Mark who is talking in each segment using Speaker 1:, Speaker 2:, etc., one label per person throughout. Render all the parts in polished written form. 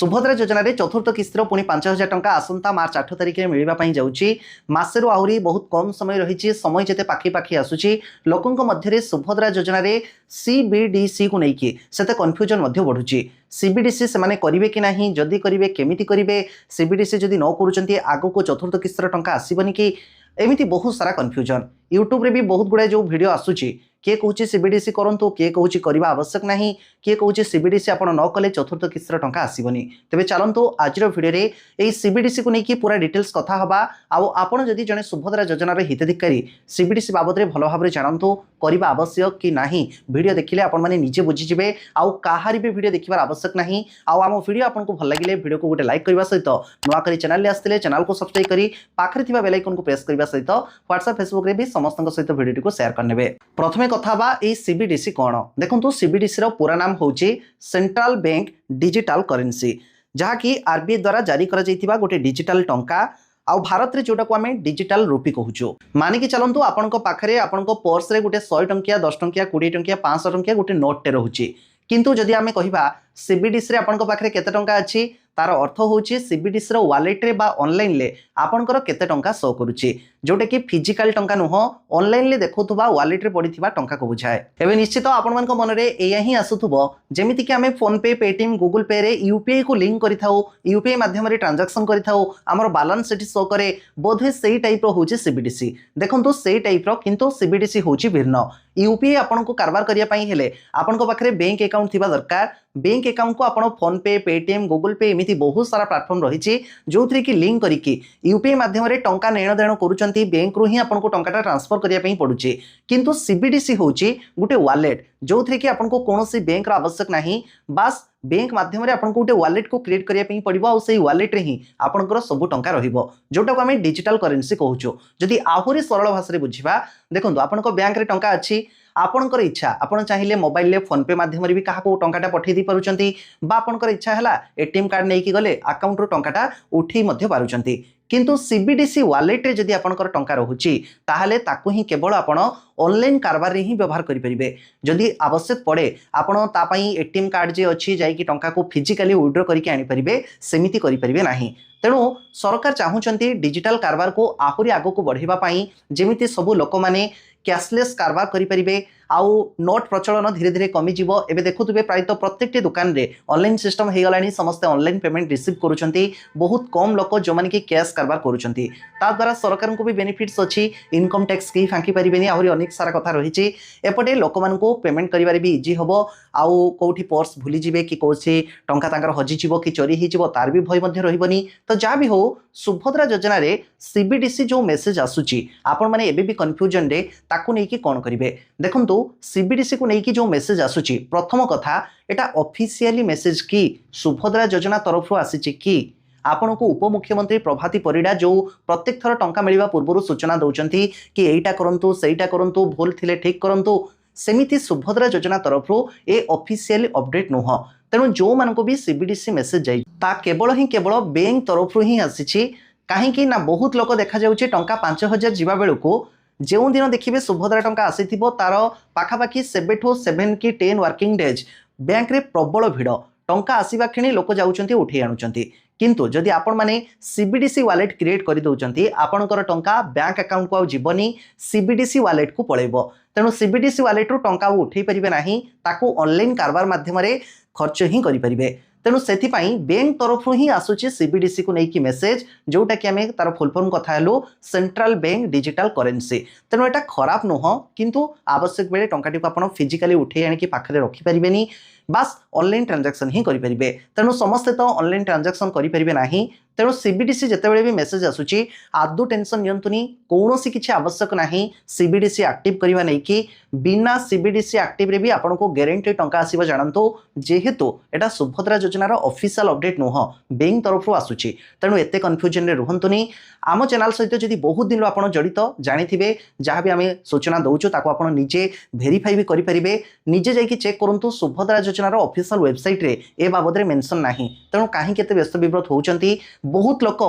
Speaker 1: सुभद्रा योजना रे चतुर्थ किस्तिर पुणी 5,000 टंका आसंता मार्च 8 तारिख में मिलवा पई जाउची। मासेरु आहुरी बहुत कम समय रही समय जेते पाखी पाखी आसुची लोकंक मध्य सुभद्रा योजना रे सीबीडीसी को लेकिन सेते कन्फ्यूजन मध्य बढ़ुची। सीबीडीसी से माने करिवे कि नाही, जदि करिवे केमिति करिवे, सीबीडीसी जदि न करूचंती आगो को चतुर्थ किस्तिर टंका आसीबनी कि, एमिति बहुत सारा कन्फ्यूजन। यूट्यूब रे भी बहुत गुडा जो वीडियो आसुची, किए कहूँ सीबीडीसी करंतु, किए कहूँ करवा आवश्यक नहीं, किए कहूँ सीबीडीसी आप न कले चतुर्थ किस्तिर टंका आसबनी। तेज चलतु आज भिडियो ये सीबीडीसी को लेकिन पूरा डिटेल्स कथा हवा। आपड़ जदि जड़े सुभद्रा योजनार हिताधिकारी सीबीडीसी बाबद में भल भाव जानतु करवा आवश्यक कि नहीं, भिडियो देखिले आपण माने निजे बुझीजे। आउ कहार भी भिडियो देखिबार आवश्यक नहीं। आम भिडियो आपको भल लगे भिडियो को गोटे लाइक करने सहित नुआ कर चैनल आसते चैनल को सब्सक्राइब करी पाखरे बेल आइकन को प्रेस करने सहित व्हाट्सएप फेसबुक रे भी समस्त सहित भिडियो को शेयर करने। प्रथमे कथा बा ए सीबीडीसी कौन देखो। सीबीडीसी रो पूरा नाम होची सेंट्रल बैंक डिजिटल करेंसी, जहाँ की आरबीआई द्वारा जारी करा जाइतिबा गोटे डिजिटल टंका। आ भारत रे जोटा को आमे डिजिटल रूपी कहूचो। मानिकी चलतु आपनको पाखरे आपनको पर्स रे गोटे 100 टंकिया 10 टंकिया 20 टंकिया 500 टंकिया गोटे नोट टे रहूची। किंतु जदि आमे कहिबा सीबीडीसी रे आपनको पाखरे केते टंका अछि, तार अर्थ होची सीबीडीसी रो वॉलेट रे बा ऑनलाइन ले आपनकर केते टंका शो करूची, जोटे कि फिजिकल टंका नुह ऑनलाइन ले देखुथुबा वॉलेट रे पड़िथिबा टंका को बुझाए। एबे निश्चित आपण मानक मन रे एया ही आसुथुबो जेमिति कि आमे फोन पे, पेटीएम, गूगल पे रे यूपीआई को लिंक करिथाउ, यूपीआई माध्यम रे ट्रांजैक्शन करिथाउ, हमर बैलेंस सेठी शो करे। बोधे सेही टाइप रो होची सीबीडीसी। देखंतु सेही टाइप रो, किंतु सीबीडीसी होची भिन्न। यूपीआई आपनको कारबार करिया पई हेले आपनको पाखरे बैंक अकाउंट थिबा दरकार। बैंक अकाउंट को आपण फोन पे, पेटीएम, गूगल पे एमिति बहुत सारा प्लेटफॉर्म रही जो थी कि लिंक करके यूपीआई माध्यम रे टंका नेण देण करूचंती। बैंक रू ही आपनको टंकाटा ट्रांसफर करिया पई पडुची। किंतु सीबीडीसी होची गुटे वॉलेट जो थी कि आपनको कोनोसी बैंक रा आवश्यक नहीं। बस बैंक माध्यम रे आपनको गुटे वॉलेट को क्रिएट करिया पई पड़िबो। आ सेही वॉलेट रे ही आपनकर सब टंका रहिबो, जोटा को हम डिजिटल करेंसी कहूचो। जदि आहुरी सरल भाषा रे बुझिबा, देखंतु आपनको बैंक रे टंका अछि, आपनकर इच्छा आपण चाहिए मोबाइल ले फोन पे माध्यम रे भी काहा को टंकाटा पठै दी पारुचंती, बा आपनकर इच्छा हैला एटीएम कार्ड नै कि गले अकाउंट रो टंकाटा उठी मध्य पारुचंती। किंतु सीबीडीसी वॉलेट रे जदि आपनकर टंका रहुची ताहाले ताकू ही केवल आपण ऑनलाइन कारबार रे ही व्यवहार करि परिबे। जदि आवश्यक पड़े आपण ता पई एटीएम कार्ड जे अछि जाई कि टंका को फिजिकली विथड्रॉ करके आनि परिबे, सेमिति करि परिबे नाही। तेणु सरकार चाहूचंती डिजिटल कारबार को आहुरी आगो को बढ़िबा पई, जेमिति सबु लोक माने कैशलेस कारबार करि परिबे। आउ नोट प्रचलन धीरे धीरे कमी जीवो। एबे देखुतबे प्रायतः प्रत्येकटी दुकान रे ऑनलाइन सिस्टम हे गलानी, समस्त ऑनलाइन पेमेंट रिसीव करूचंती। बहुत कम लोक जो माने कि कैश कारबार करूचंती। ता द्वारा सरकार को भी बेनिफिट्स अछि, इनकम टैक्स की फांकी परिबेनी, आहुरी अनेक सारा कथा रहिछि। एपटे लोक मान को पेमेंट करिवारे भी इजी हबो। आउ कोठी पर्स भूली जिवे कि कोसी टंका तांकर हजि जिवो कि चोरी हि जिवो तार भी भय मध्य रहिबनी। तो जा भी हो सुभद्रा योजना रे सीबीडीसी जो मेसेज आसुची आपण माने एबे भी कंफ्यूजन रे ताकू नै कि कोन करिवे। देखंतु सीबीडीसी को लेकिन जो मेसेज आसुची, प्रथम कथा एटा ऑफिशियली मेसेज की सुभद्रा योजना तरफ आसीची कि आपण को उपमुख्यमंत्री प्रभाती परिडा जो प्रत्येक थर टंका मिलवा पूर्व सूचना दौरान कि एटा करंतु सेटा करंतु भूल थिले ठीक करंतु, सेमिति सुभद्रा योजना तरफ ए ऑफिशियल अपडेट नुह। तेणु जो मानको भी सीबीडीसी मेसेज जाई ता केवल ही केवल बैंक तरफ ही आसीची। काहेकि ना बहुत लोक देखा जाउची टंका 5,000 जीवा बेलको जो दिन देखिए सुभद्रा टंका आसी तार पाखापाखि 7 to 7 कि 10 वर्किंग डेज बैंक रे प्रबल भिड़ टंका आसवा क्षणी लोक जाउचंती उठे आणुचंती। किंतु जदि आपण माने सीबीडीसी वॉलेट क्रिएट कर दउचंती आपणकर टंका बैंक अकाउंट को जीवनी, सीबीडीसी वॉलेट को पळेबो। तेणु सीबीडीसी वॉलेट रो टंका उठे परिबे नाही, ताको ऑनलाइन कारबार माध्यम रे खर्च ही करि परिबे। तेणु से बैंक तरफ ही आसूची सीबीडीसी को लेकिन मेसेज, जोटा कि आमे तार फुल फॉर्म कथा हेलु सेंट्रल बैंक डिजिटल करेंसी। तेणु एटा खराब नुह, किंतु आवश्यक बेले टंकाटी को आपण फिजिकली उठे आनिकी पाखरे रखि परिबेनी, बस ऑनलाइन ट्रांजैक्शन ही करि परिबे। तेणु समस्त तो ऑनलाइन ट्रांजैक्शन करि परिबे नाही। तेणु सीबीडीसी जितेबाला भी मेसेज आसूची आदु टेंशन नियंतुनी, कौनसी किछि आवश्यक नाही सीबीडीसी एक्टिव करबा नै कि बिना सीबीडीसी एक्टिव रे भी आपण को गारंटी टंका आसीबा जानंतो। जेहेतु एटा सुभद्रा योजनार ऑफिशियल अपडेट नुह, बैंक तरफ आसूची। तेणु एते कन्फ्यूजन रे रुहंतुनी। आम चैनल सहित जदि बहुत दिन आपण जड़ित जानिथिबे, जहाँ भी आमे सूचना दउचो ताको आपण निजे वेरीफाई भी करि परिबे। निजे जाइकी चेक करंतु सुभद्रा योजनार ऑफिशियल वेबसाइट रे ए बाबद रे मेंशन नाही। तेणु काहे केते व्यस्त विव्रत होउचंती। बहुत लोक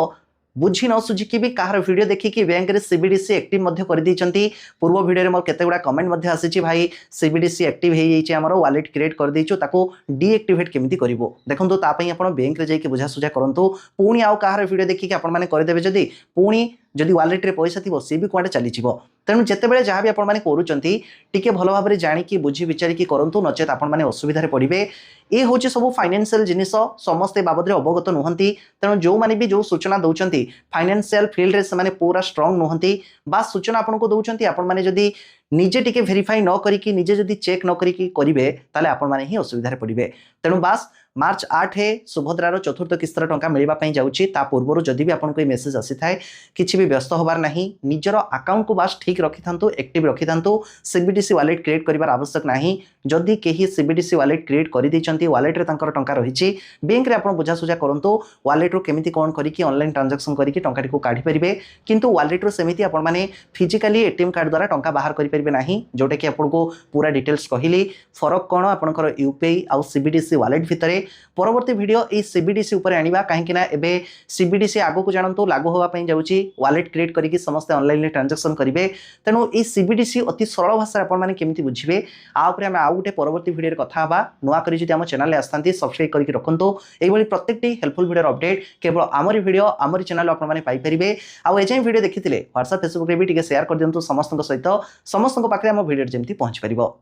Speaker 1: बुझी न सुझिकी भी कहार वीडियो देखिकी बैंक रे सीबीडीसी एक्टिव मध्ये कर दैचंती पूर्व वीडियो रे मोर केते गुडा कमेंट मध्ये आसीची भाई सीबीडीसी एक्टिव हे जाइए हमर वॉलेट क्रिएट कर दैचो ताको डीएक्टिवेट केमिति करिवो देखंतु ता पई आपण बैंक रे जाइके बुझा सुझा करंतु पुणी आउ कहार वीडियो देखिकी आपण माने कर देबे जदी पुणी जदि वॉलेट रे पैसा थिबो सी भी कुआडे चली जिवो तेणु जितेबाला जहाँ भी आपण करूँगी टी भल भाव में जाणिकी बुझी विचारिकी करूँ नचेत आपण मैंने असुविधा पड़े ये हूँ सब फाइनेंशियल जिनिस समस्ते बाबद अवगत नुहति तेणु जो मैंने भी जो सूचना दौरान फाइनेंशियल फील्ड से पूरा स्ट्रंग नुहति बा सूचना आपको दौरान आपण मैंने जदि निजे टिके वेरीफाई न करिकी निजे जदि चेक न करिकी करिवे ताले आपण माने ही असुविधा पड़े तेणु बास मार्च 8 सुभद्रार चतुर्थ किस्तर टंका मिलवाई जाऊँगी ता पूर्व जदि भी आपको ये मेसेज आसी थाए किसी भी व्यस्त होबार नहीं निजर अकाउंट को बास ठीक रखि था एक्टिव रखि था सीबीडीसी वॉलेट क्रिएट करार आवश्यक नहीं जदि कहीं सीबीडीसी वॉलेट क्रिएट कर वॉलेट रे टंका रही बैंक रे आपण बुझासुझा करंतु वॉलेट रो केमिति कोन करिकी ऑनलाइन ट्रांजैक्शन करिकी टंकाटी को काढी परिबे किंतु वॉलेट रो सेमिति आपण माने फिजिकली एटीएम कार्ड द्वारा टंका बाहर करि परिबे नाही जोटा कि आपको पूरा डिटेल्स कहली फरक कोन आपनकर यूपीआई आउ सीबीडीसी वॉलेट भितरे परवर्ती वीडियो ए सीबीडीसी ऊपर आनिबा काहेकि ना एबे सीबीडीसी आगो को जानंतु लागू होबा पई जाउची वॉलेट क्रिएट करिकी समस्त ऑनलाइन ट्रांजैक्शन करिवे तेणु ए सीबीडीसी अति सरल भाषा आपण माने केमिति बुझिबे आ ऊपर हम आउ गुटे परवर्ती वीडियो रे कथा हबा नुवा करी जदि हम चैनल ले आस्थांती सब्सक्राइब करके रखंतो एई भली प्रत्येकटी हेल्पफुल वीडियो अपडेट केवल आमरी वीडियो आमरी चैनल आपण माने पाई परिबे आ एजाई वीडियो देखिथिले WhatsApp Facebook रे भी टिके शेयर कर दियंतु समस्त सहित समस्त पाखरे हम वीडियो जेमति पहुंच परिबो।